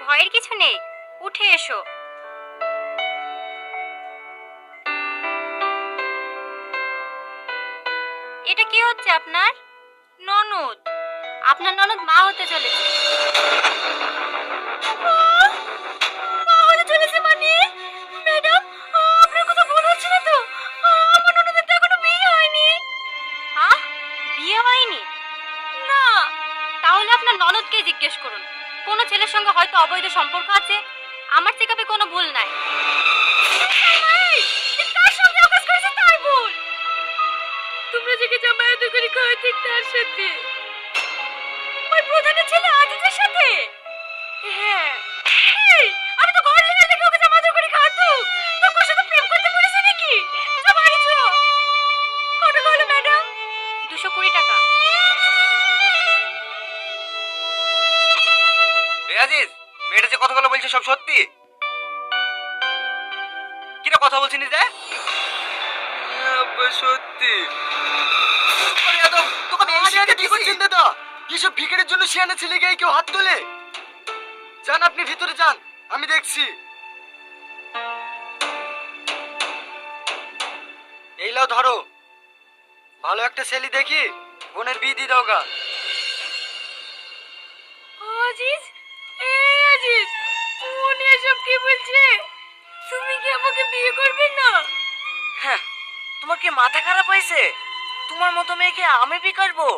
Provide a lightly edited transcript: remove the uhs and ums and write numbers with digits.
ভয়ের কিছু নেই, উঠে এসো। এটা কি হচ্ছে আপনার? ননদ। আপনার ননদ মা হতে চলেছে। মা হতে চলেছে মানে? ম্যাডাম, আপনার কথা ভুল হচ্ছে না তো? আমার ননদের তো এখনো বিয়ে হয়নি। হ্যাঁ, বিয়ে হয়নি? না। তাহলে আপনার ননদকে জিজ্ঞেস করুন, কোনো ছেলের সঙ্গে হয়তো অবৈধ সম্পর্ক আছে। আমার চেকআপে কোনো ভুল নাই। কার সঙ্গে অকাজ করেছে তাই ভুল। তোমরা যে জামায়াত করে খাওয়া ঠিক তার সাথে, ওই প্রধানের ছেলে আজিজের সাথে। হ্যাঁ। এই, আমি তো ঘর লেগে লেগে ওকে জামায়াত করে খাওয়াতো। তোর সাথে প্রেম করতে বলেছে নাকি? যা বাড়ি চো। কত হলো ম্যাডাম? 220 টাকা। আজিজ, মেয়েটা যে কথাগুলো বলছে সব সত্যি? কিরা কথা বলছিস যে? সত্যি। কি করছেন দাদা? কিসব ভিকারের জন্য শিয়ানা ছেলে গায়ে কেউ হাত তোলে? যান আপনি ভিতরে যান, আমি দেখছি। এই লাও ধরো, ভালো একটা ছেলে দেখি বোনের বিয়ে দিয়ে দাও গা। আজিজ, এই আজিজ, উনি এসব কি বলছে? তুমি কি আমাকে বিয়ে করবে না? হ্যাঁ, তোমার কি মাথা খারাপ হয়েছে? তোমার মতো মেয়েকে আমি বিয়ে করবো?